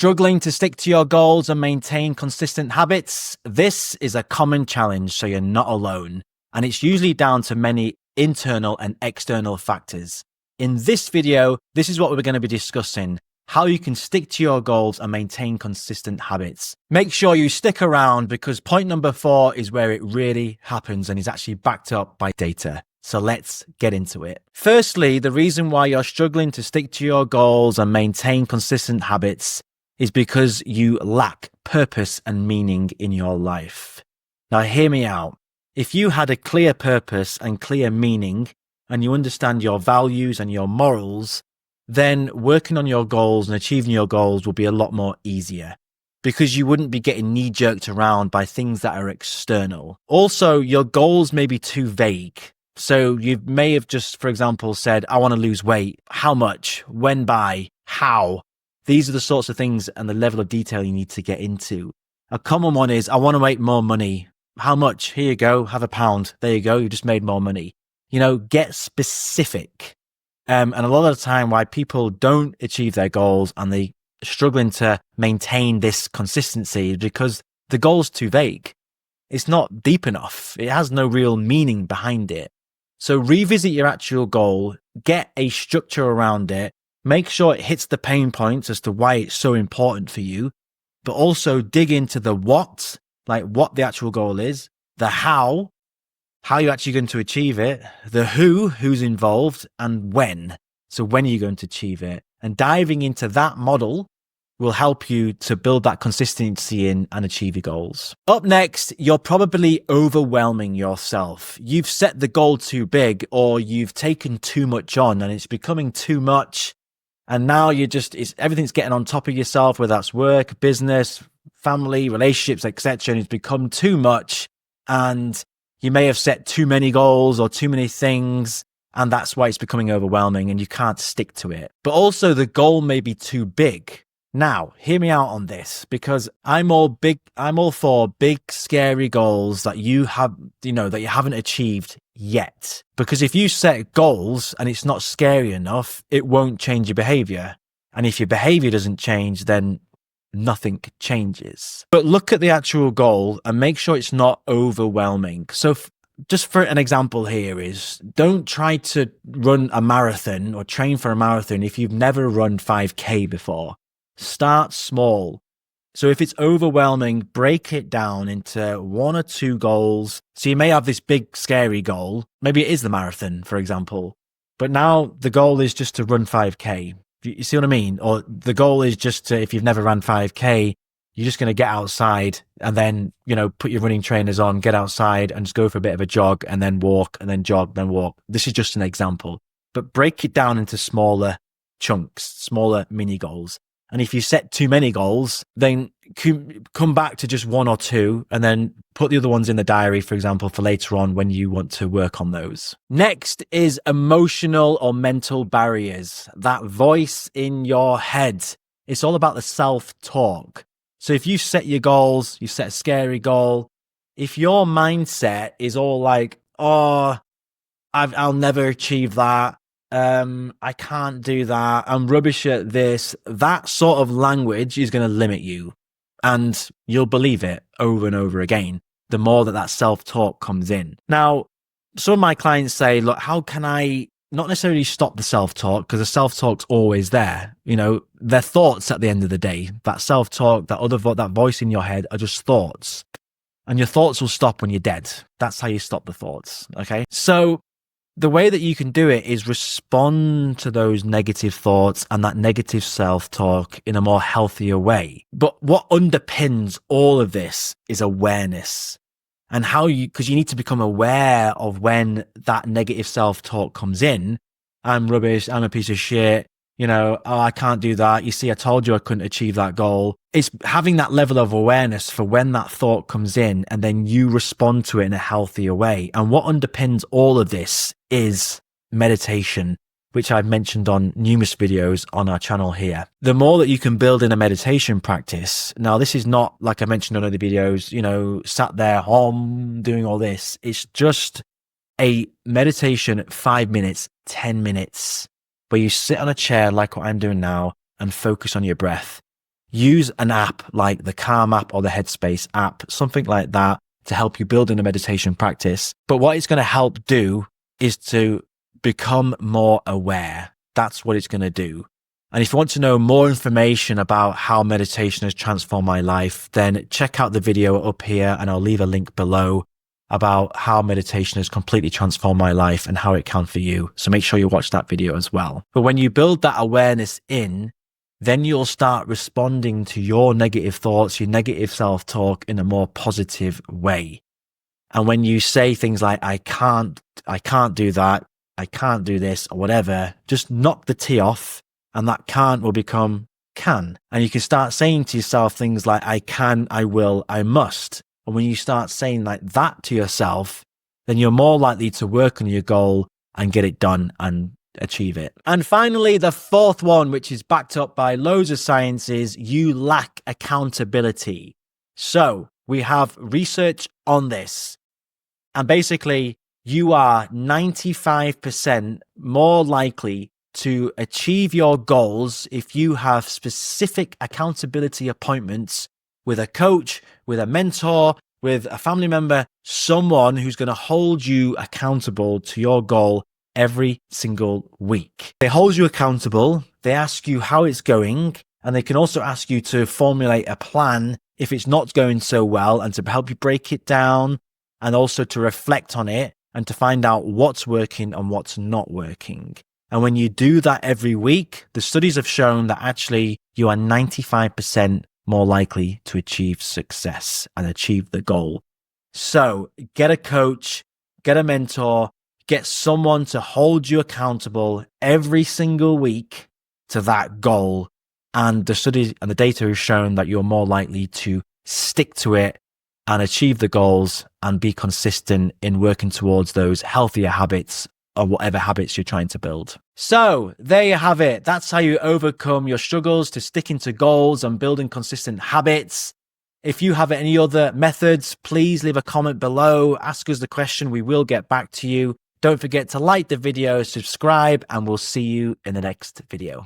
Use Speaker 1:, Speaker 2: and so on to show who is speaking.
Speaker 1: Struggling to stick to your goals and maintain consistent habits? This is a common challenge, so you're not alone. And it's usually down to many internal and external factors. In this video, this is what we're going to be discussing: how you can stick to your goals and maintain consistent habits. Make sure you stick around because point number 4 is where it really happens and is actually backed up by data. So let's get into it. Firstly, the reason why you're struggling to stick to your goals and maintain consistent habits is because you lack purpose and meaning in your life. Now, hear me out. If you had a clear purpose and clear meaning, and you understand your values and your morals, then working on your goals and achieving your goals will be a lot more easier because you wouldn't be getting knee-jerked around by things that are external. Also, your goals may be too vague. So you may have just, for example, said, I want to lose weight. How much? When by? How? These are the sorts of things and the level of detail you need to get into. A common one is, I want to make more money. How much? Here you go. Have £1. There you go. You just made more money. Get specific. And a lot of the time why people don't achieve their goals and they struggling to maintain this consistency is because the goal's too vague. It's not deep enough. It has no real meaning behind it. So revisit your actual goal, get a structure around it, make sure it hits the pain points as to why it's so important for you, but also dig into the what, like what the actual goal is, the how you're actually going to achieve it, the who's involved, and when. So when are you going to achieve it? And diving into that model will help you to build that consistency in and achieve your goals. Up next, you're probably overwhelming yourself. You've set the goal too big, or you've taken too much on and it's becoming too much. And now everything's getting on top of yourself, whether that's work, business, family, relationships, etc. And it's become too much. And you may have set too many goals or too many things, and that's why it's becoming overwhelming and you can't stick to it. But also the goal may be too big. Now, hear me out on this, because I'm all for big, scary goals that you haven't achieved yet. Because if you set goals and it's not scary enough, it won't change your behavior. And if your behavior doesn't change, then nothing changes. But look at the actual goal and make sure it's not overwhelming. So just for an example here is, don't try to run a marathon or train for a marathon if you've never run 5K before. Start small. So if it's overwhelming, break it down into 1 or 2 goals. So you may have this big, scary goal. Maybe it is the marathon, for example. But now the goal is just to run 5K. You see what I mean? Or the goal is just to, if you've never ran 5K, you're just going to get outside and then, put your running trainers on, get outside and just go for a bit of a jog and then walk and then jog, then walk. This is just an example. But break it down into smaller chunks, smaller mini goals. And if you set too many goals, then come back to just 1 or 2 and then put the other ones in the diary, for example, for later on when you want to work on those. Next is emotional or mental barriers. That voice in your head. It's all about the self-talk. So if you set your goals, you set a scary goal. If your mindset is all like, oh, I'll never achieve that. I can't do that. I'm rubbish at this. That sort of language is going to limit you, and you'll believe it over and over again. The more that self-talk comes in. Now, some of my clients say, look, how can I not necessarily stop the self-talk? Because the self-talk's always there. They're thoughts at the end of the day. That self-talk, that voice in your head are just thoughts, and your thoughts will stop when you're dead. That's how you stop the thoughts. Okay. So the way that you can do it is respond to those negative thoughts and that negative self-talk in a more healthier way. But what underpins all of this is awareness, and because you need to become aware of when that negative self-talk comes in. I'm rubbish. I'm a piece of shit. Oh, I can't do that. You see, I told you I couldn't achieve that goal. It's having that level of awareness for when that thought comes in, and then you respond to it in a healthier way. And what underpins all of this is meditation, which I've mentioned on numerous videos on our channel here. The more that you can build in a meditation practice, now this is not like I mentioned on other videos, sat there doing all this. It's just a meditation, 5 minutes, 10 minutes, where you sit on a chair like what I'm doing now and focus on your breath. use an app like the Calm app or the Headspace app, something like that, to help you build in a meditation practice. But what it's going to help do is to become more aware. That's what it's going to do. And if you want to know more information about how meditation has transformed my life, then check out the video up here, and I'll leave a link below about how meditation has completely transformed my life and how it can for you. So make sure you watch that video as well. But when you build that awareness in, then you'll start responding to your negative thoughts, your negative self-talk in a more positive way. And when you say things like, I can't do that, I can't do this, or whatever, just knock the T off, and that can't will become can. And you can start saying to yourself things like, I can, I will, I must. And when you start saying like that to yourself, then you're more likely to work on your goal and get it done and achieve it. And finally, the fourth one, which is backed up by loads of science, is you lack accountability. So we have research on this. And basically, you are 95% more likely to achieve your goals if you have specific accountability appointments with a coach, with a mentor, with a family member, someone who's going to hold you accountable to your goal every single week. They hold you accountable, they ask you how it's going, and they can also ask you to formulate a plan if it's not going so well, and to help you break it down, and also to reflect on it and to find out what's working and what's not working. And when you do that every week, the studies have shown that actually you are 95% more likely to achieve success and achieve the goal. So get a coach, get a mentor, get someone to hold you accountable every single week to that goal. And the studies and the data has shown that you're more likely to stick to it and achieve the goals and be consistent in working towards those healthier habits or whatever habits you're trying to build. So there you have it. That's how you overcome your struggles to sticking to goals and building consistent habits. If you have any other methods, please leave a comment below. Ask us the question. We will get back to you. Don't forget to like the video, subscribe, and we'll see you in the next video.